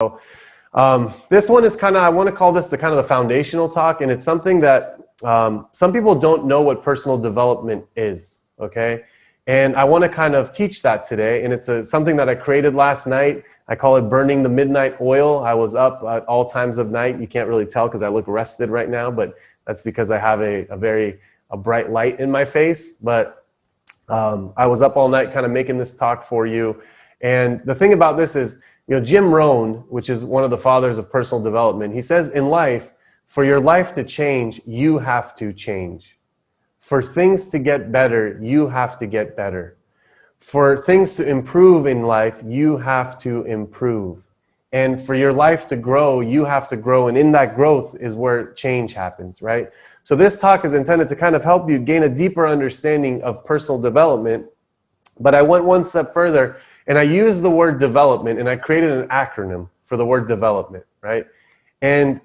This one is kind of, I want to call this the kind of the foundational talk, and it's something that some people don't know what personal development is, okay? And I want to kind of teach that today, and it's something that I created last night. I call it burning the midnight oil. I was up at all times of night. You can't really tell because I look rested right now, but that's because I have a very bright light in my face. But I was up all night kind of making this talk for you. And the thing about this is, you know, Jim Rohn, which is one of the fathers of personal development, he says in life, for your life to change, you have to change. For things to get better, you have to get better. For things to improve in life, you have to improve. And for your life to grow, you have to grow. And in that growth is where change happens, right? So this talk is intended to kind of help you gain a deeper understanding of personal development. But I went one step further, and I used the word development, and I created an acronym for the word development, right? And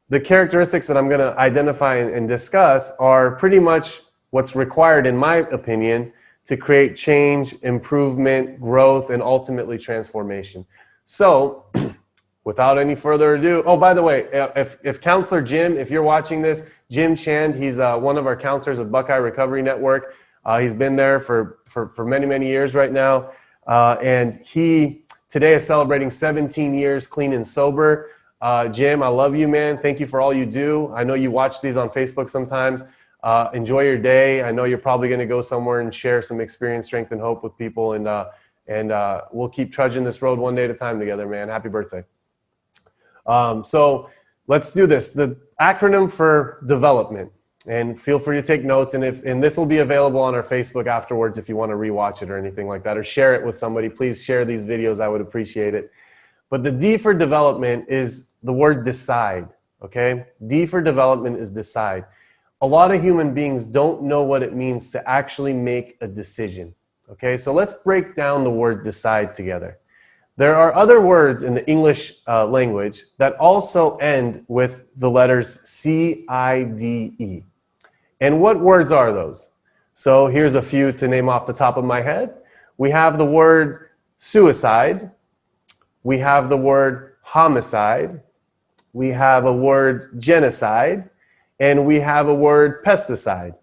the characteristics that I'm going to identify and discuss are pretty much what's required, in my opinion, to create change, improvement, growth, and ultimately transformation. So, without any further ado, oh, by the way, if Counselor Jim, if you're watching this, Jim Shand, he's one of our counselors at Buckeye Recovery Network. He's been there for many, many years right now. And he today is celebrating 17 years clean and sober. Jim, I love you, man. Thank you for all you do. I know you watch these on Facebook sometimes. Enjoy your day. I know you're probably going to go somewhere and share some experience, strength, and hope with people. And we'll keep trudging this road one day at a time together, man. Happy birthday. So let's do this. The acronym for development. And feel free to take notes. And this will be available on our Facebook afterwards if you want to rewatch it or anything like that, or share it with somebody. Please share these videos. I would appreciate it. But the D for development is the word decide, okay? D for development is decide. A lot of human beings don't know what it means to actually make a decision, okay? So let's break down the word decide together. There are other words in the English language that also end with the letters C-I-D-E. And what words are those? So here's a few to name off the top of my head. We have the word suicide. We have the word homicide. We have a word genocide. And we have a word pesticide.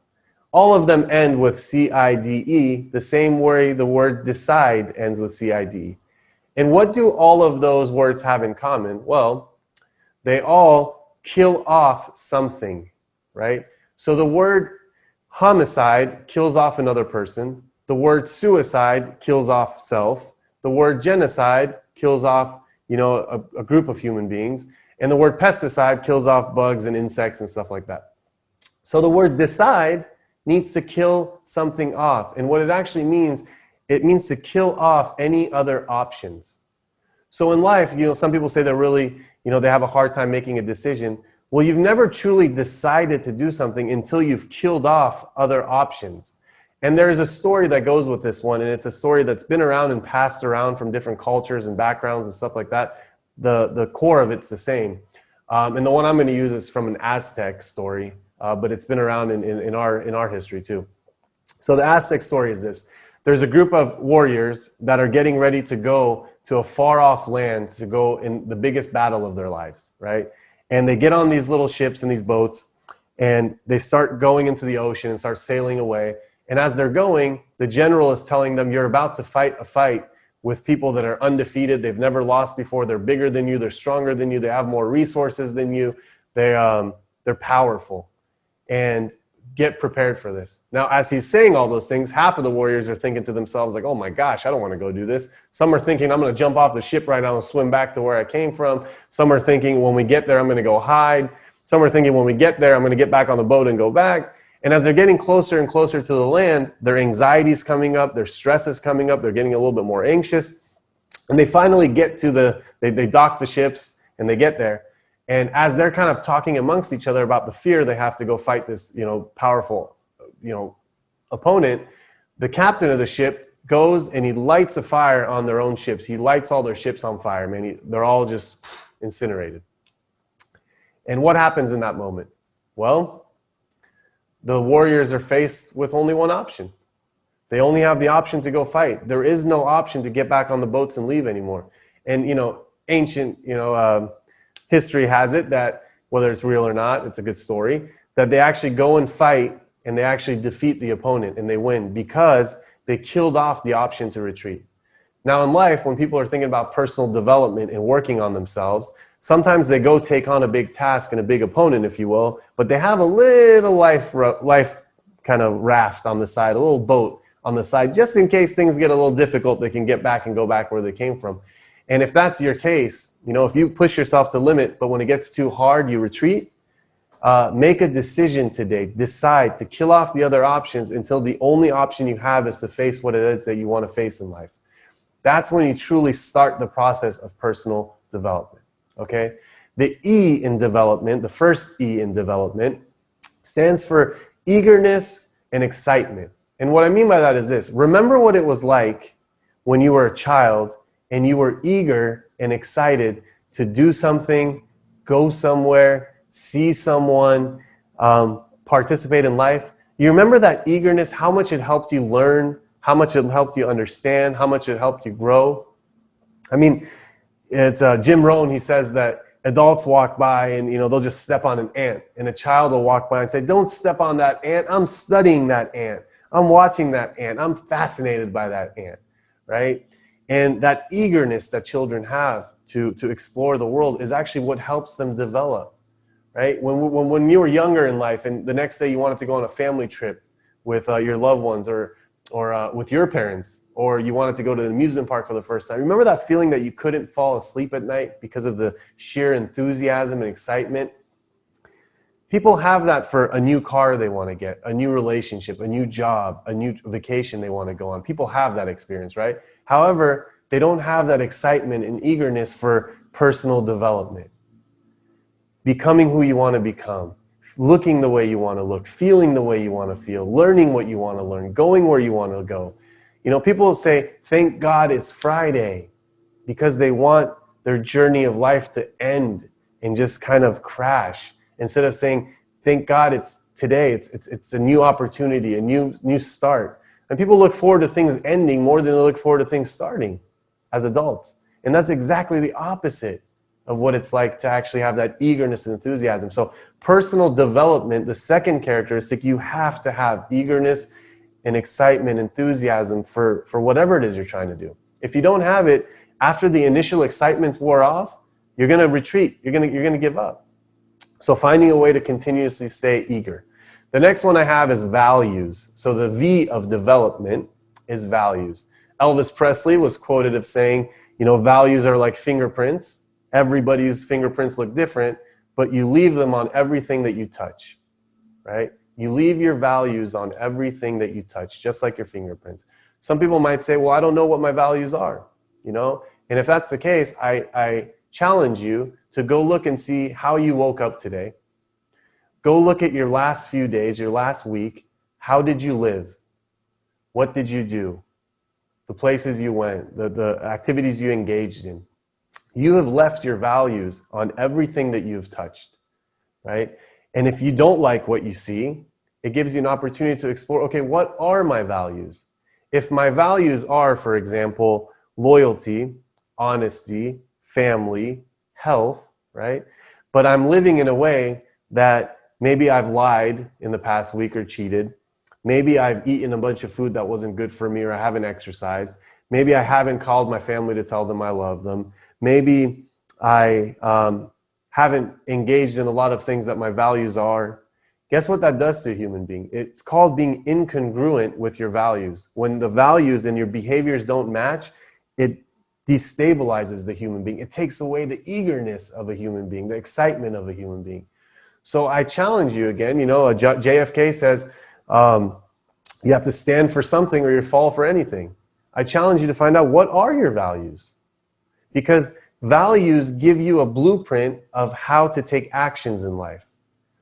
All of them end with C-I-D-E, the same way the word decide ends with C-I-D-E. And what do all of those words have in common? Well, they all kill off something, right? So the word homicide kills off another person. The word suicide kills off self. The word genocide kills off, you know, a group of human beings. And the word pesticide kills off bugs and insects and stuff like that. So the word decide needs to kill something off. And what it actually means, it means to kill off any other options. So in life, you know, some people say they're really, you know, they have a hard time making a decision. Well, you've never truly decided to do something until you've killed off other options. And there's a story that goes with this one, and it's a story that's been around and passed around from different cultures and backgrounds and stuff like that. The core of it's the same. And the one I'm going to use is from an Aztec story, but it's been around in our history too. So the Aztec story is this. There's a group of warriors that are getting ready to go to a far-off land to go in the biggest battle of their lives, right? And they get on these little ships and these boats, and they start going into the ocean and start sailing away. And as they're going, the general is telling them, you're about to fight a fight with people that are undefeated. They've never lost before. They're bigger than you. They're stronger than you. They have more resources than you. They're powerful. And get prepared for this. Now, as he's saying all those things, half of the warriors are thinking to themselves like, oh my gosh, I don't want to go do this. Some are thinking, I'm going to jump off the ship right now and swim back to where I came from. Some are thinking, when we get there, I'm going to go hide. Some are thinking, when we get there, I'm going to get back on the boat and go back. And as they're getting closer and closer to the land, their anxiety's coming up, their stress is coming up, they're getting a little bit more anxious. And they finally get to they dock the ships and they get there. And as they're kind of talking amongst each other about the fear they have to go fight this, you know, powerful, you know, opponent, the captain of the ship goes and he lights a fire on their own ships. He lights all their ships on fire, man. They're all just incinerated. And what happens in that moment? Well, the warriors are faced with only one option. They only have the option to go fight. There is no option to get back on the boats and leave anymore. And, you know, ancient, history has it that, whether it's real or not, it's a good story, that they actually go and fight and they actually defeat the opponent and they win because they killed off the option to retreat. Now in life, when people are thinking about personal development and working on themselves, sometimes they go take on a big task and a big opponent, if you will, but they have a little life kind of raft on the side, a little boat on the side, just in case things get a little difficult, they can get back and go back where they came from. And if that's your case, if you push yourself to limit, but when it gets too hard, you retreat, make a decision today. Decide to kill off the other options until the only option you have is to face what it is that you want to face in life. That's when you truly start the process of personal development, okay? The E in development, the first E in development, stands for eagerness and excitement. And what I mean by that is this. Remember what it was like when you were a child and you were eager and excited to do something, go somewhere, see someone, participate in life. You remember that eagerness, how much it helped you learn, how much it helped you understand, how much it helped you grow. I mean, it's Jim Rohn, he says that adults walk by and they'll just step on an ant, and a child will walk by and say, don't step on that ant, I'm studying that ant, I'm watching that ant, I'm fascinated by that ant, right? And that eagerness that children have to explore the world is actually what helps them develop, right? When you were younger in life and the next day you wanted to go on a family trip with your loved ones or with your parents, or you wanted to go to an amusement park for the first time, remember that feeling that you couldn't fall asleep at night because of the sheer enthusiasm and excitement? People have that for a new car they want to get, a new relationship, a new job, a new vacation they want to go on. People have that experience, right? However, they don't have that excitement and eagerness for personal development. Becoming who you want to become, looking the way you want to look, feeling the way you want to feel, learning what you want to learn, going where you want to go. People say, thank God it's Friday, because they want their journey of life to end and just kind of crash. Instead of saying, thank God it's today, it's a new opportunity, a new start. And people look forward to things ending more than they look forward to things starting as adults. And that's exactly the opposite of what it's like to actually have that eagerness and enthusiasm. So personal development, the second characteristic, you have to have eagerness and excitement, enthusiasm for whatever it is you're trying to do. If you don't have it, after the initial excitement's wore off, you're going to retreat, you're going to give up. So finding a way to continuously stay eager. The next one I have is values. So the V of development is values. Elvis Presley was quoted of saying, values are like fingerprints. Everybody's fingerprints look different, but you leave them on everything that you touch, right? You leave your values on everything that you touch, just like your fingerprints. Some people might say, well, I don't know what my values are, And if that's the case, I challenge you to go look and see how you woke up today. Go look at your last few days, your last week. How did you live? What did you do? The places you went, the activities you engaged in. You have left your values on everything that you've touched, right? And if you don't like what you see, it gives you an opportunity to explore, okay, what are my values? If my values are, for example, loyalty, honesty, family, health, right? But I'm living in a way that maybe I've lied in the past week or cheated. Maybe I've eaten a bunch of food that wasn't good for me, or I haven't exercised. Maybe I haven't called my family to tell them I love them. Maybe I haven't engaged in a lot of things that my values are. Guess what that does to a human being? It's called being incongruent with your values. When the values and your behaviors don't match, it destabilizes the human being. It takes away the eagerness of a human being, the excitement of a human being. So I challenge you again, JFK says, you have to stand for something or you fall for anything. I challenge you to find out, what are your values? Because values give you a blueprint of how to take actions in life.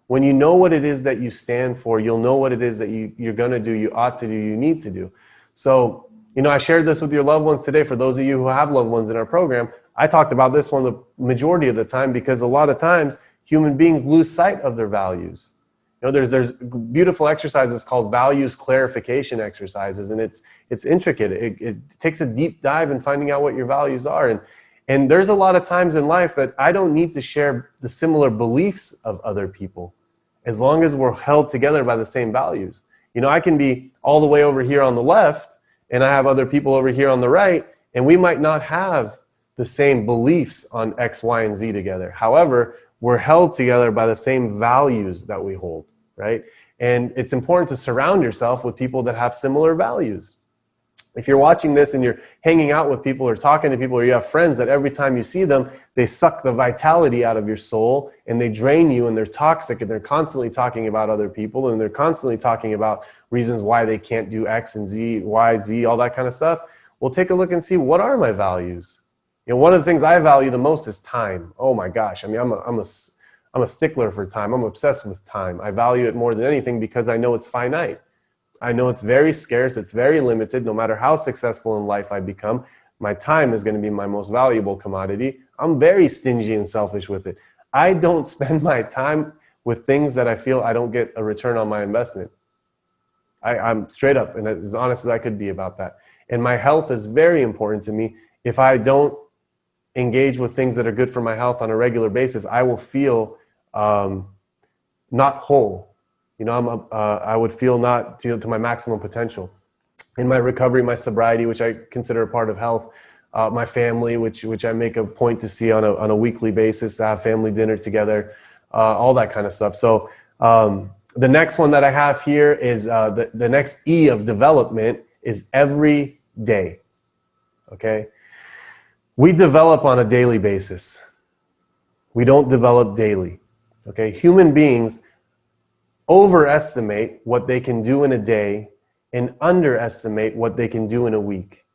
When you know what it is that you stand for, you'll know what it is that you're going to do, you ought to do, you need to do. So, I shared this with your loved ones today. For those of you who have loved ones in our program, I talked about this one the majority of the time, because a lot of times human beings lose sight of their values. There's beautiful exercises called values clarification exercises, and it's intricate. It takes a deep dive in finding out what your values are. And there's a lot of times in life that I don't need to share the similar beliefs of other people, as long as we're held together by the same values. You know, I can be all the way over here on the left, and I have other people over here on the right, and we might not have the same beliefs on X, Y, and Z together. However, we're held together by the same values that we hold, right? And it's important to surround yourself with people that have similar values. If you're watching this and you're hanging out with people or talking to people, or you have friends that every time you see them, they suck the vitality out of your soul and they drain you and they're toxic and they're constantly talking about other people and they're constantly talking about reasons why they can't do X and Z, Y, Z, all that kind of stuff. Well, take a look and see, what are my values? You know, one of the things I value the most is time. Oh my gosh. I mean, I'm a stickler for time. I'm obsessed with time. I value it more than anything because I know it's finite. I know it's very scarce, it's very limited. No matter how successful in life I become, my time is going to be my most valuable commodity. I'm very stingy and selfish with it. I don't spend my time with things that I feel I don't get a return on my investment. I'm straight up and as honest as I could be about that. And my health is very important to me. If I don't engage with things that are good for my health on a regular basis, I will feel not whole. You know, I would feel not to my maximum potential. In my recovery, my sobriety, which I consider a part of health, my family, which I make a point to see on a weekly basis, to have family dinner together, all that kind of stuff. So the next one that I have here is the next E of development is every day. Okay, we develop on a daily basis. We don't develop daily. Okay, human beings overestimate what they can do in a day and underestimate what they can do in a week.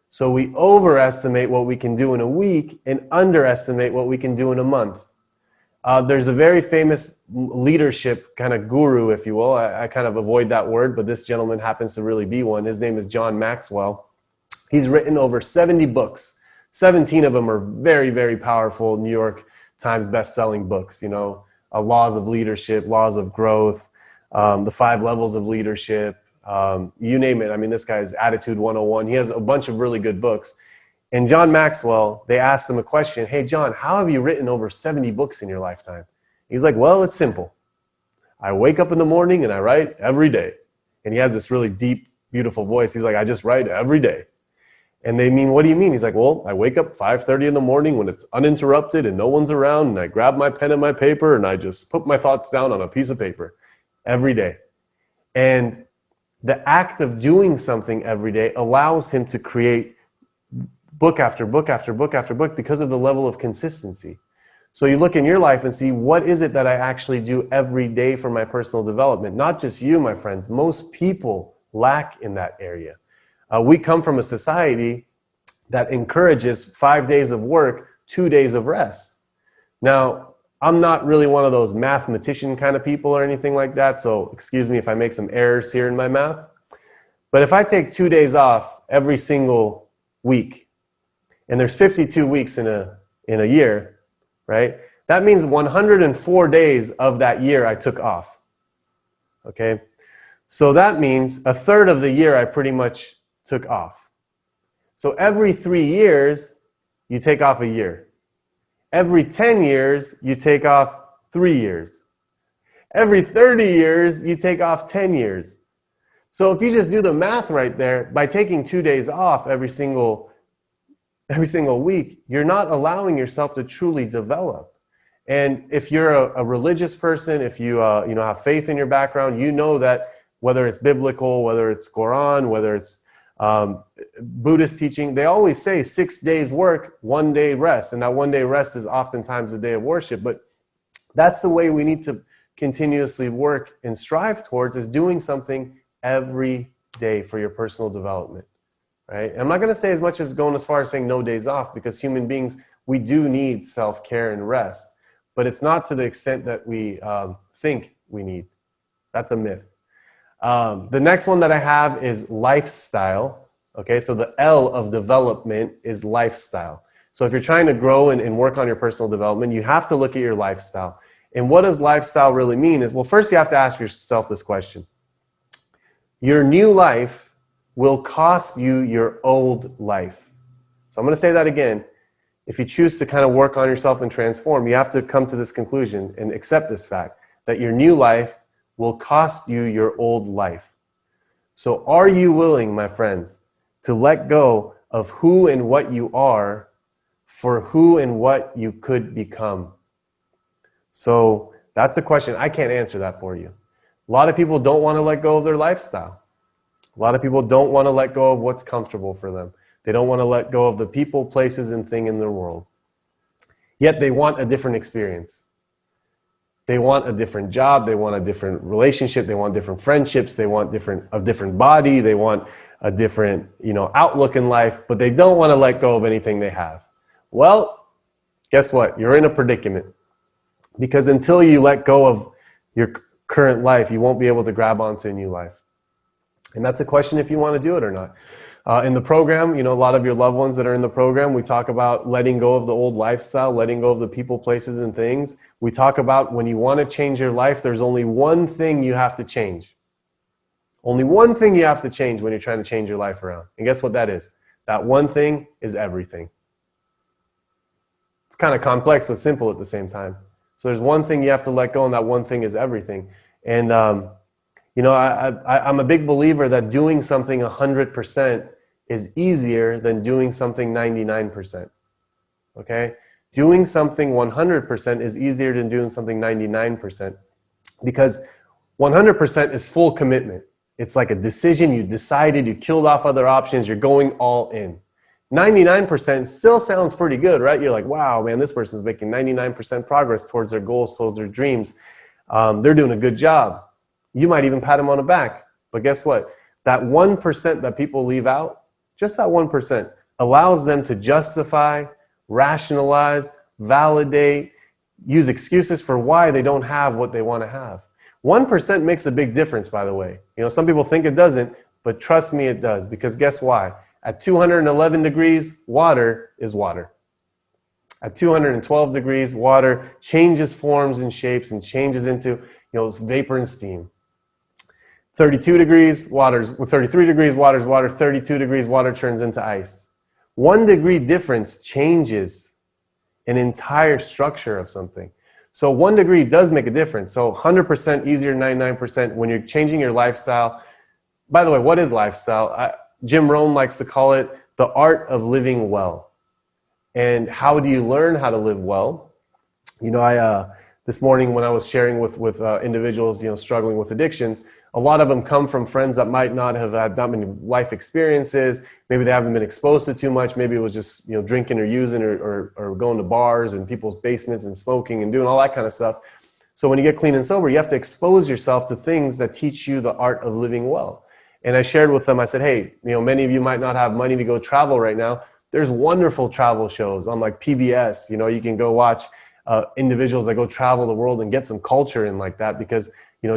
So we overestimate what we can do in a week and underestimate what we can do in a month. There's a very famous leadership kind of guru, if you will. I kind of avoid that word, but this gentleman happens to really be one. His name is John Maxwell. He's written over 70 books. 17 of them are very, very powerful New York Times best-selling books, you know. Laws of leadership, laws of growth, the 5 levels of leadership, you name it. I mean, this guy's Attitude 101. He has a bunch of really good books. And John Maxwell, they asked him a question, hey, John, how have you written over 70 books in your lifetime? He's like, well, it's simple. I wake up in the morning and I write every day. And he has this really deep, beautiful voice. He's like, I just write every day. And they mean, what do you mean? He's like, well, I wake up 5:30 in the morning when it's uninterrupted and no one's around, and I grab my pen and my paper and I just put my thoughts down on a piece of paper every day. And the act of doing something every day allows him to create book after book after book after book because of the level of consistency. So you look in your life and see, what is it that I actually do every day for my personal development? Not just you, my friends. Most people lack in that area. We come from a society that encourages 5 days of work, 2 days of rest. Now, I'm not really one of those mathematician kind of people or anything like that, so excuse me if I make some errors here in my math. But if I take 2 days off every single week, and there's 52 weeks in a year, right? That means 104 days of that year I took off, okay? So that means a third of the year I pretty much took off. So every 3 years, you take off a year. Every 10 years, you take off 3 years. Every 30 years, you take off 10 years. So if you just do the math right there, by taking 2 days off every single week, you're not allowing yourself to truly develop. And if you're a religious person, if you have faith in your background, you know that whether it's biblical, whether it's Quran, whether it's Buddhist teaching, they always say 6 days work, 1 day rest. And that 1 day rest is oftentimes a day of worship. But that's the way we need to continuously work and strive towards, is doing something every day for your personal development. Right? And I'm not going to say as much as going as far as saying no days off, because human beings, we do need self-care and rest. But it's not to the extent that we think we need. That's a myth. The next one that I have is lifestyle. Okay, so the L of development is lifestyle. So if you're trying to grow and work on your personal development, you have to look at your lifestyle. And what does lifestyle really mean is, well, first you have to ask yourself this question. Your new life will cost you your old life. So I'm going to say that again. if you choose to kind of work on yourself and transform, you have to come to this conclusion and accept this fact that your new life will cost you your old life. So are you willing, my friends, to let go of who and what you are for who and what you could become? So that's the question. I can't answer that for you. A lot of people don't want to let go of their lifestyle. A lot of people don't want to let go of what's comfortable for them. They don't want to let go of the people, places, and thing in their world. Yet they want a different experience. They want a different job. They want a different relationship. They want different friendships. They want a different body. They want a different, outlook in life, but they don't want to let go of anything they have. Well, guess what? You're in a predicament, because until you let go of your current life, you won't be able to grab onto a new life. And that's a question if you want to do it or not. In the program, a lot of your loved ones that are in the program, we talk about letting go of the old lifestyle, letting go of the people, places, and things. We talk about when you want to change your life, there's only one thing you have to change. Only one thing you have to change when you're trying to change your life around. And guess what that is? That one thing is everything. It's kind of complex but simple at the same time. So there's one thing you have to let go, and that one thing is everything. And I'm a big believer that doing something 100% is easier than doing something 99%. Okay? Doing something 100% is easier than doing something 99%, because 100% is full commitment. It's like a decision. You decided, you killed off other options, you're going all in. 99% still sounds pretty good, right? You're like, wow, man, this person's making 99% progress towards their goals, towards their dreams. They're doing a good job. You might even pat them on the back. But guess what? That 1% that people leave out, just that 1%, allows them to justify, rationalize, validate, use excuses for why they don't have what they want to have. 1% makes a big difference, by the way. Some people think it doesn't, but trust me, it does. Because guess why? At 211 degrees, water is water. At 212 degrees, water changes forms and shapes and changes into vapor and steam. 32 degrees, 33 degrees, water is water. 32 degrees, water turns into ice. 1 degree difference changes an entire structure of something. So 1 degree does make a difference. So 100% easier than 99% when you're changing your lifestyle. By the way, what is lifestyle? Jim Rohn likes to call it the art of living well. And how do you learn how to live well? This morning when I was sharing with individuals, struggling with addictions, a lot of them come from friends that might not have had that many life experiences. Maybe they haven't been exposed to too much. Maybe it was just drinking or using or going to bars and people's basements and smoking and doing all that kind of stuff. So when you get clean and sober, you have to expose yourself to things that teach you the art of living well. And I shared with them, I said, hey, many of you might not have money to go travel right now. There's wonderful travel shows on like PBS. You can go watch individuals that go travel the world and get some culture in like that, because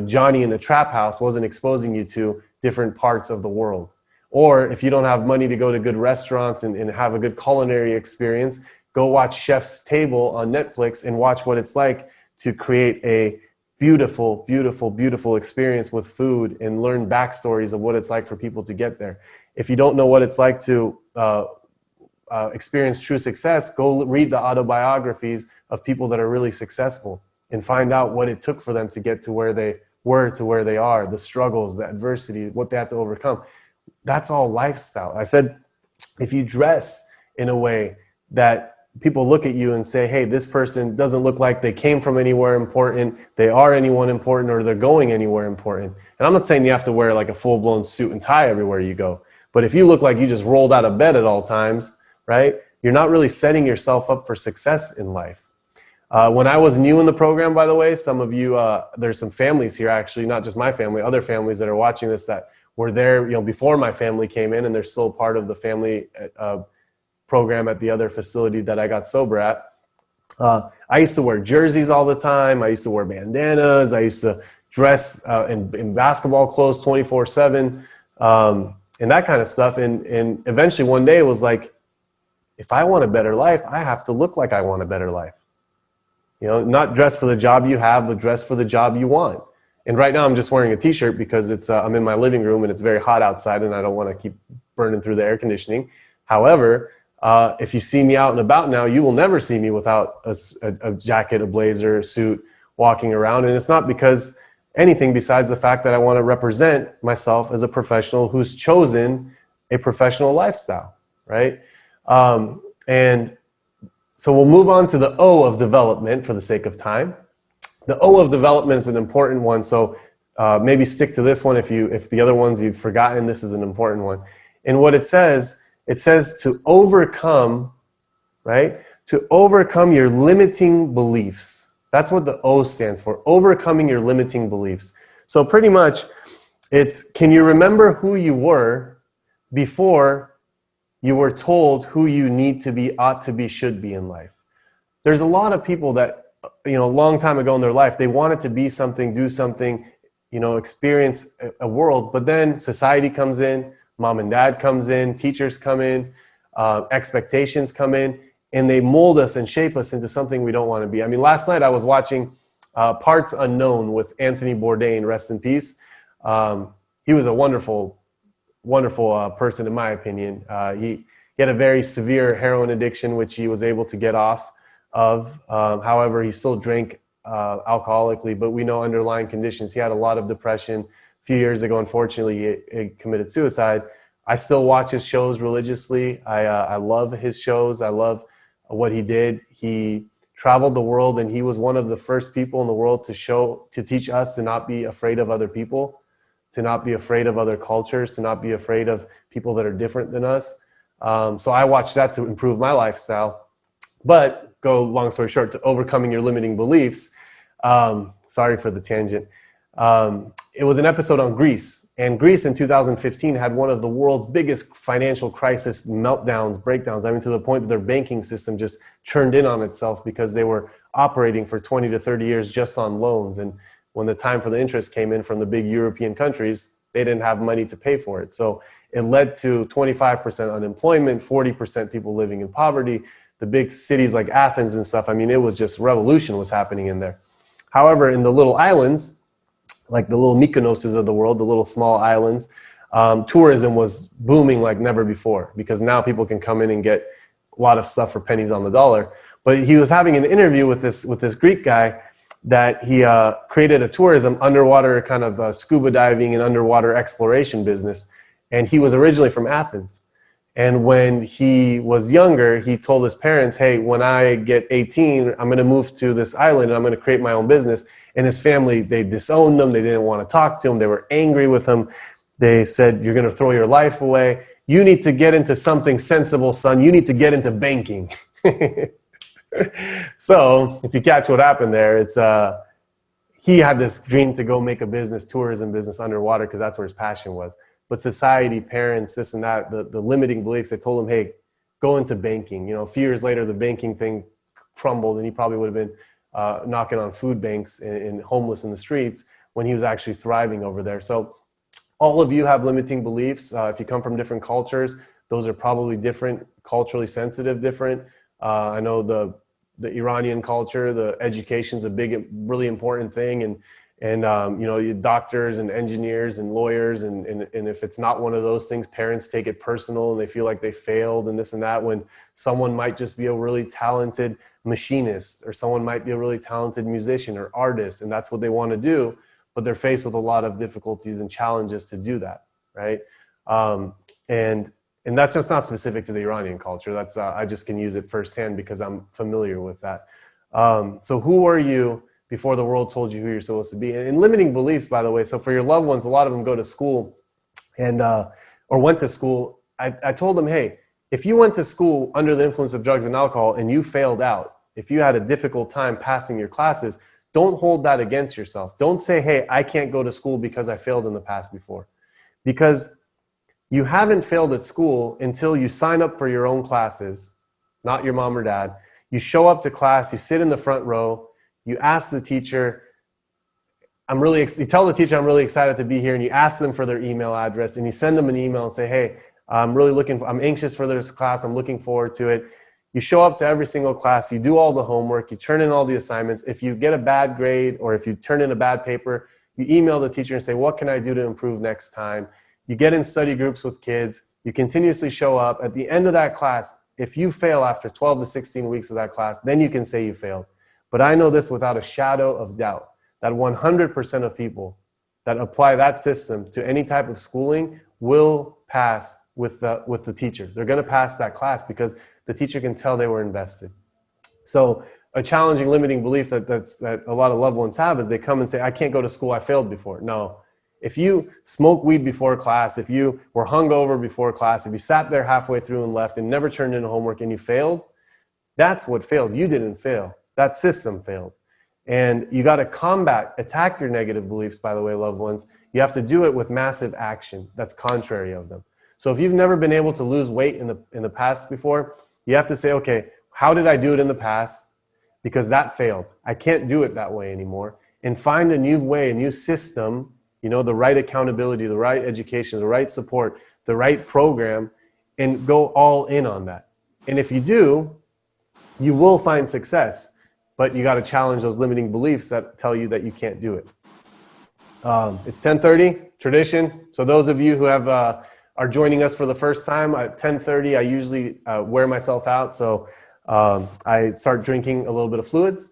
Johnny in the trap house wasn't exposing you to different parts of the world. Or if you don't have money to go to good restaurants and have a good culinary experience, go watch Chef's Table on Netflix and watch what it's like to create a beautiful, beautiful, beautiful experience with food and learn backstories of what it's like for people to get there. If you don't know what it's like to experience true success, go read the autobiographies of people that are really successful and find out what it took for them to get to where they were, to where they are, the struggles, the adversity, what they had to overcome. That's all lifestyle. I said, if you dress in a way that people look at you and say, hey, this person doesn't look like they came from anywhere important, they are anyone important, or they're going anywhere important. And I'm not saying you have to wear like a full-blown suit and tie everywhere you go. But if you look like you just rolled out of bed at all times, right, you're not really setting yourself up for success in life. When I was new in the program, by the way, some of you, there's some families here actually, not just my family, other families that are watching this that were there, before my family came in, and they're still part of the family program at the other facility that I got sober at. I used to wear jerseys all the time. I used to wear bandanas. I used to dress in basketball clothes 24/7 and that kind of stuff. And eventually one day it was like, if I want a better life, I have to look like I want a better life. Not dress for the job you have, but dress for the job you want. And right now I'm just wearing a t-shirt because I'm in my living room and it's very hot outside and I don't want to keep burning through the air conditioning. However, If you see me out and about now, you will never see me without a jacket, a blazer, a suit, walking around. And it's not because anything besides the fact that I want to represent myself as a professional who's chosen a professional lifestyle, right? And so we'll move on to the O of development for the sake of time. The O of development is an important one. So maybe stick to this one if the other ones you've forgotten. This is an important one. And what it says to overcome, right? To overcome your limiting beliefs. That's what the O stands for, overcoming your limiting beliefs. So pretty much it's, can you remember who you were before you were told who you need to be, ought to be, should be in life? There's a lot of people that, a long time ago in their life, they wanted to be something, do something, experience a world, but then society comes in, mom and dad comes in, teachers come in, expectations come in, and they mold us and shape us into something we don't want to be. I mean, last night I was watching Parts Unknown with Anthony Bourdain, rest in peace. He was a wonderful person, in my opinion. He had a very severe heroin addiction, which he was able to get off of. However, he still drank alcoholically, but we know underlying conditions. He had a lot of depression. A few years ago, unfortunately, he committed suicide. I still watch his shows religiously. I love his shows. I love what he did. He traveled the world, and he was one of the first people in the world to teach us to not be afraid of other people, to not be afraid of other cultures, to not be afraid of people that are different than us. So I watched that to improve my lifestyle. But go long story short, to overcoming your limiting beliefs. Sorry for the tangent. It was an episode on Greece, and Greece in 2015 had one of the world's biggest financial crisis meltdowns, breakdowns. I mean, to the point that their banking system just churned in on itself because they were operating for 20 to 30 years just on loans. And when the time for the interest came in from the big European countries, they didn't have money to pay for it. So it led to 25% unemployment, 40% people living in poverty. The big cities like Athens and stuff, I mean, it was just revolution was happening in there. However, in the little islands, like the little Mykonoses of the world, the little small islands, tourism was booming like never before because now people can come in and get a lot of stuff for pennies on the dollar. But he was having an interview with this Greek guy that he created a tourism underwater kind of scuba diving and underwater exploration business. And he was originally from Athens. And when he was younger, he told his parents, hey, when I get 18, I'm going to move to this island and I'm going to create my own business. And his family, they disowned him. They didn't want to talk to him. They were angry with him. They said, you're going to throw your life away. You need to get into something sensible, son. You need to get into banking. So if you catch what happened there, it's he had this dream to go make a business, tourism business underwater, because that's where his passion was. But society, parents, this and that, the limiting beliefs, they told him, hey, go into banking. A few years later, the banking thing crumbled, and he probably would have been knocking on food banks and homeless in the streets when he was actually thriving over there. So all of you have limiting beliefs. If you come from different cultures, those are probably different, culturally sensitive, different. I know the Iranian culture, the education's a big, really important thing. And doctors and engineers and lawyers, and if it's not one of those things, parents take it personal and they feel like they failed and this and that, when someone might just be a really talented machinist, or someone might be a really talented musician or artist, and that's what they want to do, but they're faced with a lot of difficulties and challenges to do that, right? And that's just not specific to the Iranian culture. That's I just can use it firsthand because I'm familiar with that. So who are you before the world told you who you're supposed to be? And limiting beliefs, by the way, so for your loved ones, a lot of them go to school and or went to school. I told them, hey, if you went to school under the influence of drugs and alcohol and you failed out, if you had a difficult time passing your classes, don't hold that against yourself. Don't say, hey, I can't go to school because I failed in the past before. Because you haven't failed at school until you sign up for your own classes, not your mom or dad. You show up to class, you sit in the front row, you ask the teacher, you tell the teacher, I'm really excited to be here, and you ask them for their email address, and you send them an email and say, hey, I'm anxious for this class, I'm looking forward to it. You show up to every single class, you do all the homework, you turn in all the assignments. If you get a bad grade or if you turn in a bad paper, you email the teacher and say, what can I do to improve next time? You get in study groups with kids, you continuously show up. At the end of that class, if you fail after 12 to 16 weeks of that class, then you can say you failed. But I know this without a shadow of doubt, that 100% of people that apply that system to any type of schooling will pass with the teacher. They're going to pass that class because the teacher can tell they were invested. So a challenging limiting belief that a lot of loved ones have is they come and say, I can't go to school, I failed before. No. If you smoked weed before class, if you were hungover before class, if you sat there halfway through and left and never turned in homework and you failed, that's what failed. You didn't fail. That system failed. And you got to attack your negative beliefs, by the way, loved ones. You have to do it with massive action that's contrary of them. So if you've never been able to lose weight in the past before, you have to say, okay, how did I do it in the past? Because that failed. I can't do it that way anymore. And find a new way, a new system, you know, the right accountability, the right education, the right support, the right program, and go all in on that. And if you do, you will find success, but you got to challenge those limiting beliefs that tell you that you can't do it. It's 10:30, tradition. So those of you who are joining us for the first time, at 10:30, I usually wear myself out. So I start drinking a little bit of fluids.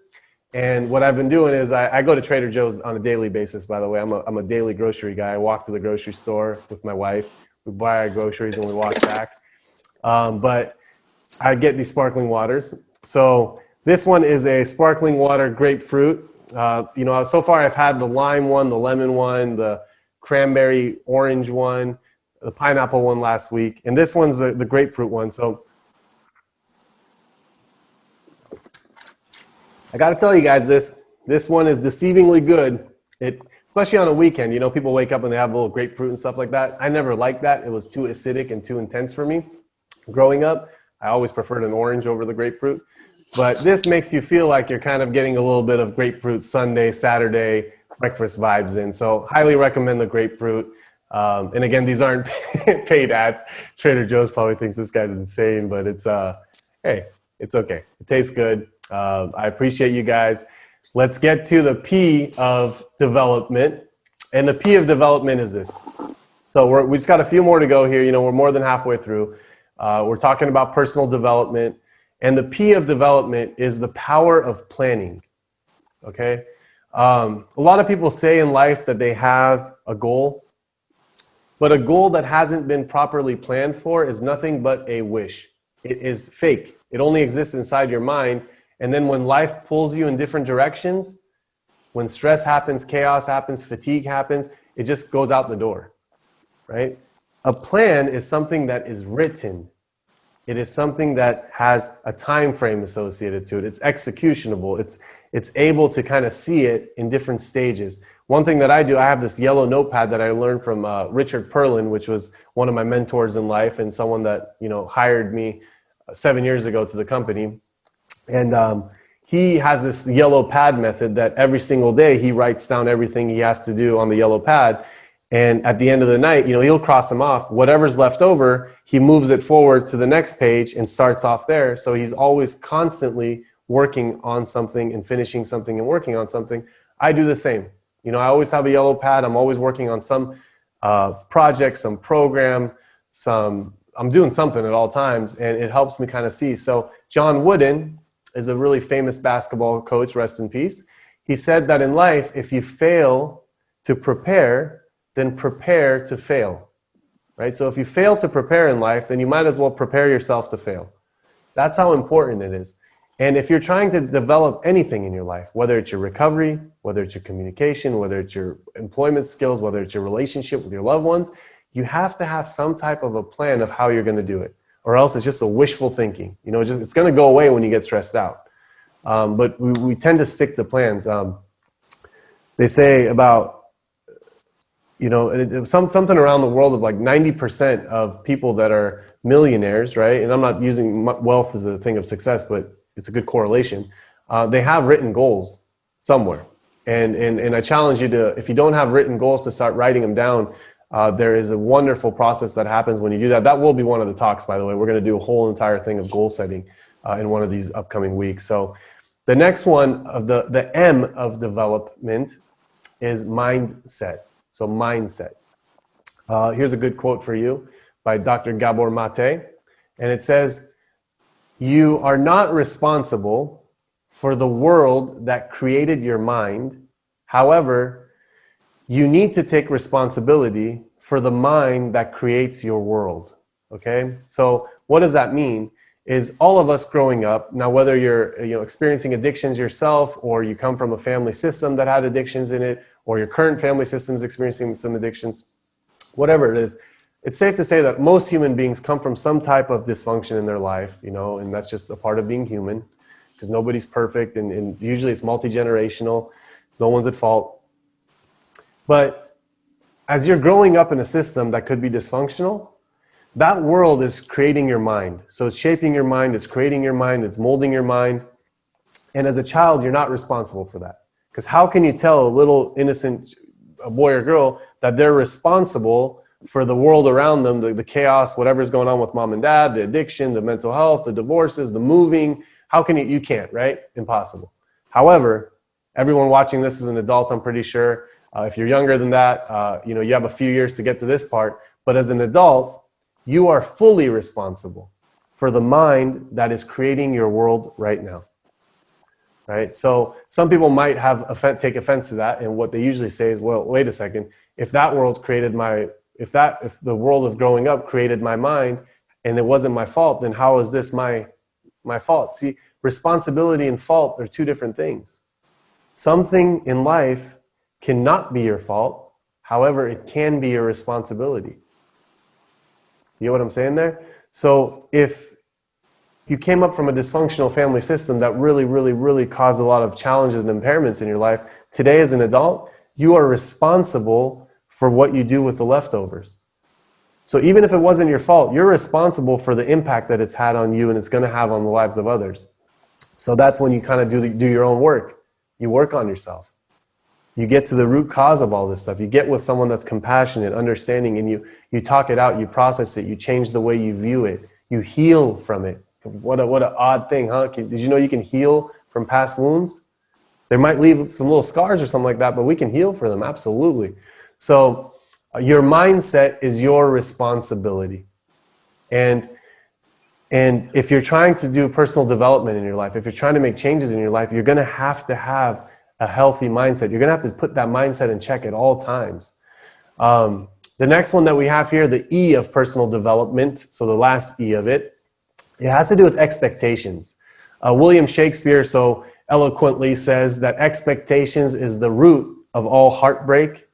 And what I've been doing is I go to Trader Joe's on a daily basis, by the way. I'm a daily grocery guy. I walk to the grocery store with my wife. We buy our groceries and we walk back. But I get these sparkling waters. So this one is a sparkling water grapefruit. You know, so far I've had the lime one, the lemon one, the cranberry orange one, the pineapple one last week. And this one's the grapefruit one. So I got to tell you guys this one is deceivingly good. Especially on a weekend, you know, people wake up and they have a little grapefruit and stuff like that. I never liked that. It was too acidic and too intense for me. Growing up, I always preferred an orange over the grapefruit. But this makes you feel like you're kind of getting a little bit of grapefruit Sunday, Saturday breakfast vibes in. So highly recommend the grapefruit. And again, these aren't paid ads. Trader Joe's probably thinks this guy's insane, but it's, hey, it's okay. It tastes good. I appreciate you guys. Let's get to the P of development. And the P of development is this. So we just got a few more to go here. You know, we're more than halfway through. We're talking about personal development. And the P of development is the power of planning. Okay? A lot of people say in life that they have a goal. But a goal that hasn't been properly planned for is nothing but a wish. It is fake. It only exists inside your mind. And then when life pulls you in different directions, when stress happens, chaos happens, fatigue happens, it just goes out the door, right? A plan is something that is written. It is something that has a time frame associated to it. It's executionable. It's able to kind of see it in different stages. One thing that I do, I have this yellow notepad that I learned from Richard Perlin, which was one of my mentors in life and someone that, you know, hired me 7 years ago to the company. And he has this yellow pad method that every single day he writes down everything he has to do on the yellow pad. And at the end of the night, you know, he'll cross them off. Whatever's left over, he moves it forward to the next page and starts off there. So he's always constantly working on something and finishing something and working on something. I do the same. You know, I always have a yellow pad. I'm always working on some project, some program, I'm doing something at all times, and it helps me kind of see. So John Wooden is a really famous basketball coach, rest in peace. He said that in life, if you fail to prepare, then prepare to fail, right? So if you fail to prepare in life, then you might as well prepare yourself to fail. That's how important it is. And if you're trying to develop anything in your life, whether it's your recovery, whether it's your communication, whether it's your employment skills, whether it's your relationship with your loved ones, you have to have some type of a plan of how you're going to do it, or else it's just a wishful thinking. You know, it's going to go away when you get stressed out. But we tend to stick to plans. They say about, you know, something around the world of like 90% of people that are millionaires, right? And I'm not using wealth as a thing of success, but it's a good correlation. They have written goals somewhere. And I challenge you to, if you don't have written goals, to start writing them down. There is a wonderful process that happens when you do that. That will be one of the talks, by the way. We're going to do a whole entire thing of goal setting in one of these upcoming weeks. So the next one of the M of development is mindset. So mindset. Here's a good quote for you by Dr. Gabor Mate. And it says, You are not responsible for the world that created your mind. However, you need to take responsibility for the mind that creates your world. Okay? So what does that mean? Is all of us growing up, now whether you're experiencing addictions yourself, or you come from a family system that had addictions in it, or your current family system is experiencing some addictions, whatever it is, it's safe to say that most human beings come from some type of dysfunction in their life, and that's just a part of being human, because nobody's perfect, and usually it's multi-generational, no one's at fault. But as you're growing up in a system that could be dysfunctional, that world is creating your mind. So it's shaping your mind, it's creating your mind, it's molding your mind. And as a child, you're not responsible for that. Because how can you tell a little innocent boy or girl that they're responsible for the world around them, the chaos, whatever's going on with mom and dad, the addiction, the mental health, the divorces, the moving? How can you can't, right? Impossible. However, everyone watching this is an adult, I'm pretty sure. If you're younger than that, you have a few years to get to this part. But as an adult, you are fully responsible for the mind that is creating your world right now. Right? So some people might take offense to that, and what they usually say is, well, wait a second, if that world created if the world of growing up created my mind and it wasn't my fault, then how is this my fault? See, responsibility and fault are two different things. Something in life cannot be your fault, however, it can be your responsibility. You know what I'm saying there? So if you came up from a dysfunctional family system that really, really, really caused a lot of challenges and impairments in your life, today as an adult, you are responsible for what you do with the leftovers. So even if it wasn't your fault, you're responsible for the impact that it's had on you and it's going to have on the lives of others. So that's when you kind of do your own work. You work on yourself. You get to the root cause of all this stuff. You get with someone that's compassionate, understanding, and you talk it out, you process it, you change the way you view it, you heal from it. What an odd thing, huh? Did you know you can heal from past wounds? They might leave some little scars or something like that, but we can heal for them, absolutely. So your mindset is your responsibility. And if you're trying to do personal development in your life, if you're trying to make changes in your life, you're going to have a healthy mindset. You're going to have to put that mindset in check at all times. The next one that we have here, the E of personal development, so the last E of it, it has to do with expectations. William Shakespeare so eloquently says that expectations is the root of all heartbreak,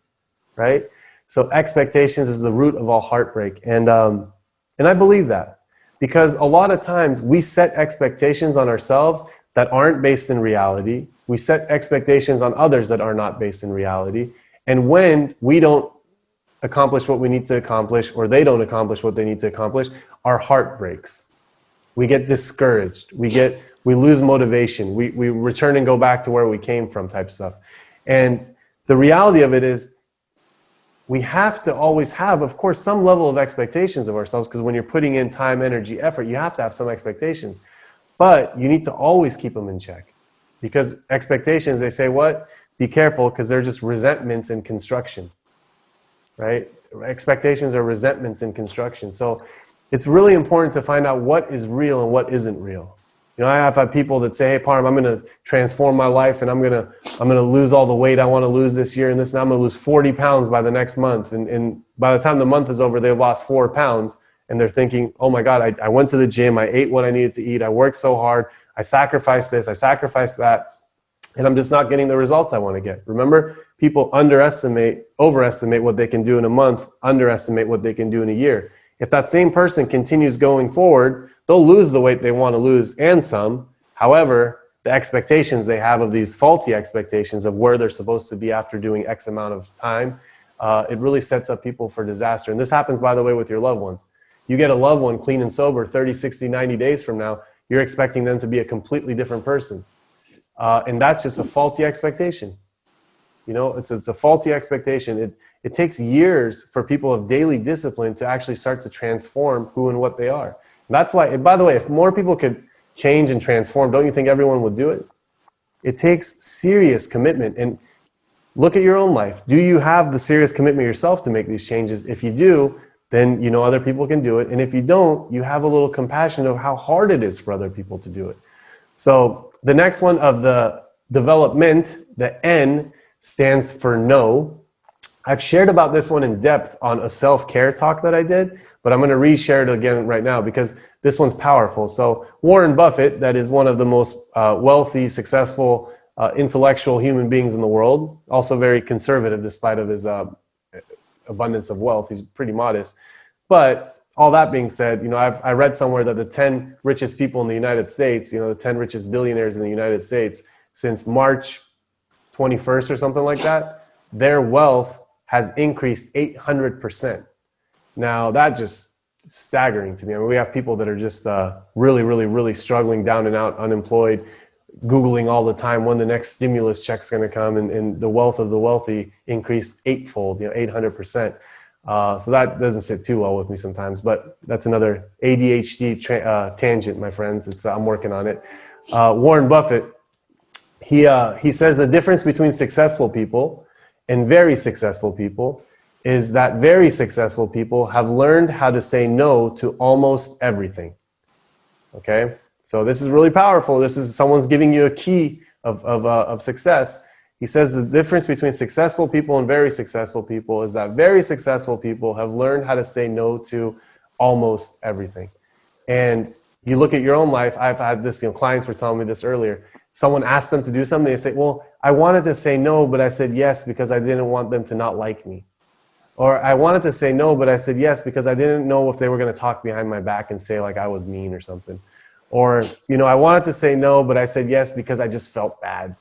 right? So expectations is the root of all heartbreak. And I believe that, because a lot of times we set expectations on ourselves that aren't based in reality. We set expectations on others that are not based in reality. And when we don't accomplish what we need to accomplish, or they don't accomplish what they need to accomplish, our heart breaks. We get discouraged. We lose motivation. We return and go back to where we came from type stuff. And the reality of it is we have to always have, of course, some level of expectations of ourselves, because when you're putting in time, energy, effort, you have to have some expectations. But you need to always keep them in check. Because expectations, they say what? Be careful, because they're just resentments in construction, right? Expectations are resentments in construction. So it's really important to find out what is real and what isn't real. I have had people that say, hey, Parham, I'm going to transform my life, and I'm going to lose all the weight I want to lose this year, and I'm going to lose 40 pounds by the next month. And by the time the month is over, they've lost 4 pounds, and they're thinking, oh my God, I went to the gym, I ate what I needed to eat, I worked so hard, I sacrificed this, I sacrificed that, and I'm just not getting the results I want to get. Remember, people overestimate what they can do in a month, underestimate what they can do in a year. If that same person continues going forward, they'll lose the weight they want to lose and some. However, the expectations they have of these faulty expectations of where they're supposed to be after doing X amount of time, it really sets up people for disaster. And this happens, by the way, with your loved ones. You get a loved one clean and sober 30, 60, 90 days from now, you're expecting them to be a completely different person. And that's just a faulty expectation. It's a faulty expectation. It takes years for people of daily discipline to actually start to transform who and what they are. That's why, by the way, if more people could change and transform, don't you think everyone would do it? It takes serious commitment. And look at your own life. Do you have the serious commitment yourself to make these changes? If you do, then you know other people can do it. And if you don't, you have a little compassion of how hard it is for other people to do it. So the next one of the development, the N, stands for know. I've shared about this one in depth on a self-care talk that I did, but I'm going to reshare it again right now because this one's powerful. So Warren Buffett, that is one of the most wealthy, successful, intellectual human beings in the world, also very conservative despite of his abundance of wealth. He's pretty modest. But all that being said, you know, I read somewhere that the 10 richest people in the United States, you know, the 10 richest billionaires in the United States, since March 21st or something like that, their wealth has increased 800%. Now that just staggering to me. I mean, we have people that are just really struggling, down and out, unemployed, Googling all the time when the next stimulus check's going to come, and the wealth of the wealthy increased eightfold, you know, 800%. So that doesn't sit too well with me sometimes, but that's another ADHD tangent, my friends. I'm working on it. Warren Buffett, he says the difference between successful people and very successful people is that very successful people have learned how to say no to almost everything. Okay? So this is really powerful. This is someone's giving you a key of success. He says the difference between successful people and very successful people is that very successful people have learned how to say no to almost everything. And you look at your own life. I've had this, you know, clients were telling me this earlier. Someone asked them to do something. They say, well, I wanted to say no, but I said yes because I didn't want them to not like me. Or I wanted to say no, but I said yes because I didn't know if they were going to talk behind my back and say like I was mean or something. Or, you know, I wanted to say no, but I said yes because I just felt bad.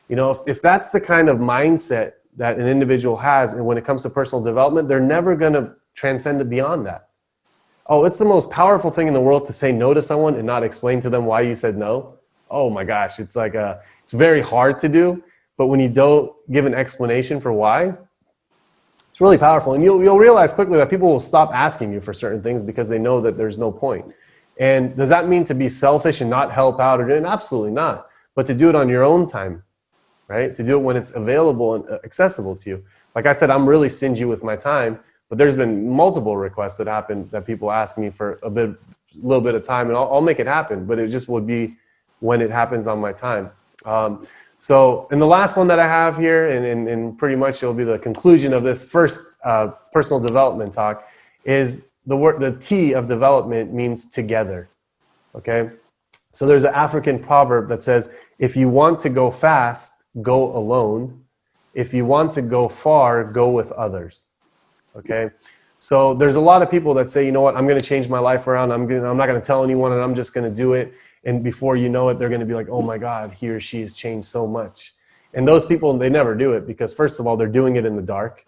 You know, if that's the kind of mindset that an individual has, and when it comes to personal development, they're never going to transcend it beyond that. Oh, it's the most powerful thing in the world to say no to someone and not explain to them why you said no. Oh my gosh, it's like it's very hard to do, but when you don't give an explanation for why, it's really powerful. And you'll realize quickly that people will stop asking you for certain things because they know that there's no point. And does that mean to be selfish and not help out? Or absolutely not. But to do it on your own time, right? To do it when it's available and accessible to you. Like I said, I'm really stingy with my time, but there's been multiple requests that happen that people ask me for a little bit of time, and I'll make it happen. But it just would be when it happens on my time. So, and the last one that I have here, and pretty much it'll be the conclusion of this first personal development talk, is the T of development means together. Okay? So there's an African proverb that says, if you want to go fast, go alone. If you want to go far, go with others. Okay? So there's a lot of people that say, you know what, I'm going to change my life around. I'm not going to tell anyone, and I'm just going to do it. And before you know it, they're going to be like, oh my God, he or she has changed so much. And those people, they never do it because first of all, they're doing it in the dark.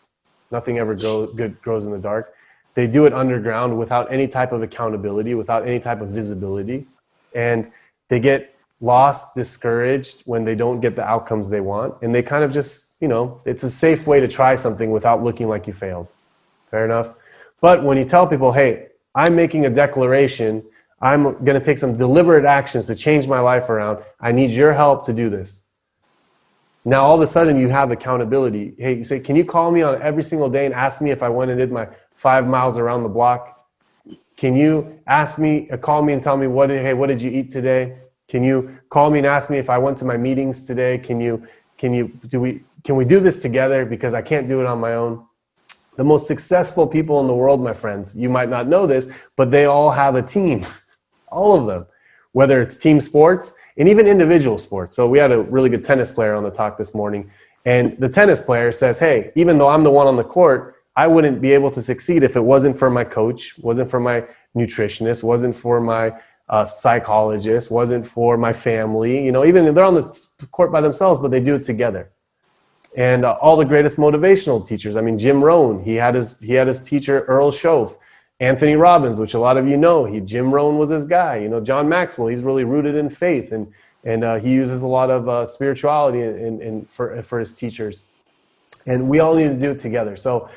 Nothing ever good grows in the dark. They do it underground without any type of accountability, without any type of visibility. And they get lost, discouraged when they don't get the outcomes they want. And they kind of just, you know, it's a safe way to try something without looking like you failed. Fair enough. But when you tell people, hey, I'm making a declaration, I'm going to take some deliberate actions to change my life around. I need your help to do this. Now, all of a sudden, you have accountability. Hey, you say, can you call me on every single day and ask me if I went and did my 5 miles around the block? Can you call me and tell me, what did you eat today? Can you call me and ask me if I went to my meetings today? Can we do this together because I can't do it on my own? The most successful people in the world, my friends, you might not know this, but they all have a team. All of them, whether it's team sports and even individual sports. So we had a really good tennis player on the talk this morning, and the tennis player says, hey, even though I'm the one on the court, I wouldn't be able to succeed if it wasn't for my coach, wasn't for my nutritionist, wasn't for my psychologist, wasn't for my family. You know, even they're on the court by themselves, but they do it together. And all the greatest motivational teachers. I mean, Jim Rohn, he had his teacher, Earl Shove. Anthony Robbins, which a lot of you know, Jim Rohn was his guy. You know, John Maxwell, he's really rooted in faith, and he uses a lot of spirituality for his teachers. And we all need to do it together. So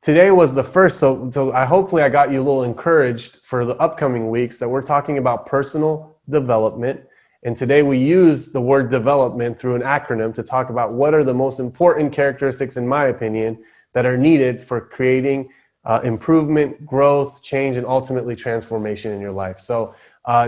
today was the first. So hopefully I got you a little encouraged for the upcoming weeks that we're talking about personal development. And today we use the word development through an acronym to talk about what are the most important characteristics, in my opinion, that are needed for creating improvement, growth, change, and ultimately transformation in your life. So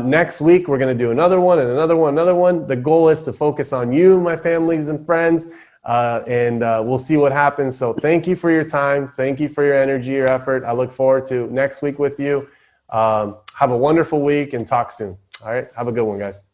next week, we're going to do another one and another one, another one. The goal is to focus on you, my families and friends, and we'll see what happens. So thank you for your time. Thank you for your energy, your effort. I look forward to next week with you. Have a wonderful week and talk soon. All right. Have a good one, guys.